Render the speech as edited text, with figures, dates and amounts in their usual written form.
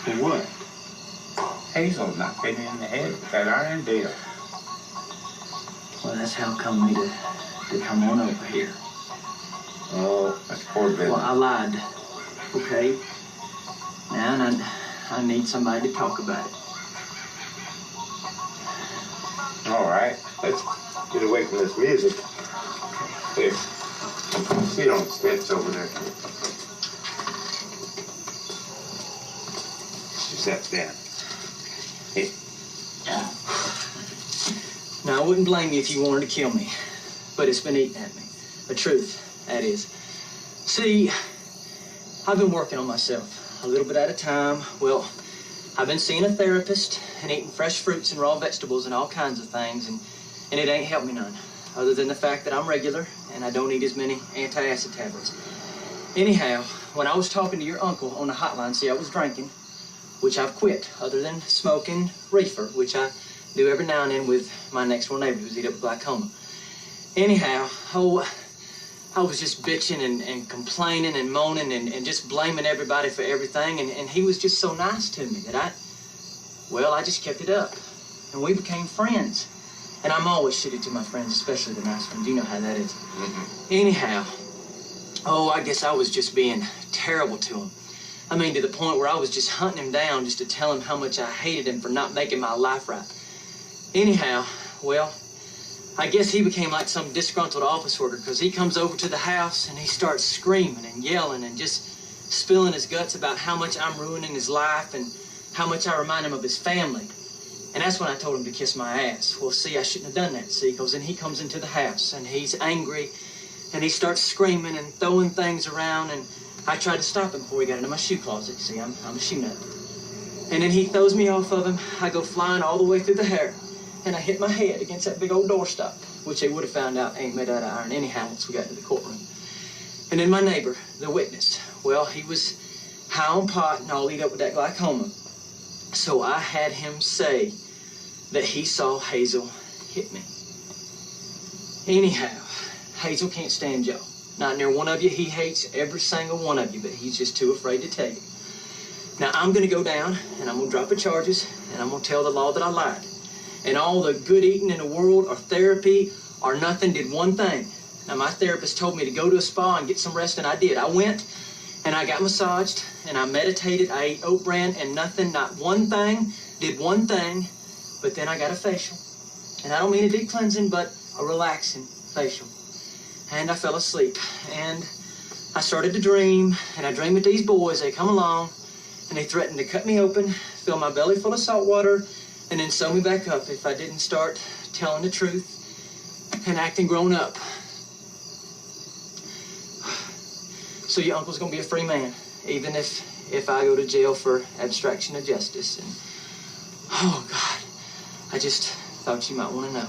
For what? Hazel knocked me in the head with that iron deal. Well, that's how come me to come on over here. Oh, that's poor business. Well, I lied. Okay? Now, and I need somebody to talk about it. All right, let's get away from this music. Here, sit on the steps over there. She sat down. Here. Now, I wouldn't blame you if you wanted to kill me, but it's been eating at me. The truth, that is. See, I've been working on myself, a little bit at a time. Well, I've been seeing a therapist and eating fresh fruits and raw vegetables and all kinds of things, and it ain't helped me none, other than the fact that I'm regular and I don't eat as many anti-acid tablets. Anyhow, when I was talking to your uncle on the hotline, see, I was drinking, which I've quit, other than smoking reefer, which I do every now and then with my next door neighbor who's eat up with glaucoma. Anyhow, I was just bitching and complaining and moaning and just blaming everybody for everything, and he was just so nice to me that I just kept it up, and we became friends. And I'm always shitty to my friends, especially the nice ones. You know how that is. Mm-hmm. Anyhow, I guess I was just being terrible to him. I mean, to the point where I was just hunting him down just to tell him how much I hated him for not making my life right. Anyhow, well, I guess he became like some disgruntled office worker, because he comes over to the house and he starts screaming and yelling and just spilling his guts about how much I'm ruining his life and how much I remind him of his family. And that's when I told him to kiss my ass. Well, see, I shouldn't have done that, see, because then he comes into the house and he's angry and he starts screaming and throwing things around, and I tried to stop him before he got into my shoe closet. See, I'm a shoe nut. And then he throws me off of him. I go flying all the way through the hair, and I hit my head against that big old doorstop, which they would have found out ain't made out of iron anyhow once we got to the courtroom. And then my neighbor, the witness, well, he was high on pot and all eat up with that glaucoma. So I had him say that he saw Hazel hit me. Anyhow, Hazel can't stand y'all. Not near one of you. He hates every single one of you, but he's just too afraid to tell you. Now, I'm going to go down, and I'm going to drop the charges, and I'm going to tell the law that I lied. And all the good eating in the world or therapy or nothing did one thing. Now, my therapist told me to go to a spa and get some rest, and I did. I went, and I got massaged, and I meditated. I ate oat bran, and nothing, not one thing, did one thing. But then I got a facial. And I don't mean a deep cleansing, but a relaxing facial. And I fell asleep. And I started to dream, and I dreamed with these boys. They come along, and they threatened to cut me open, fill my belly full of salt water, and then sew me back up if I didn't start telling the truth and acting grown up. So your uncle's gonna be a free man, even if I go to jail for abstraction of justice. And oh God, I just thought you might want to know.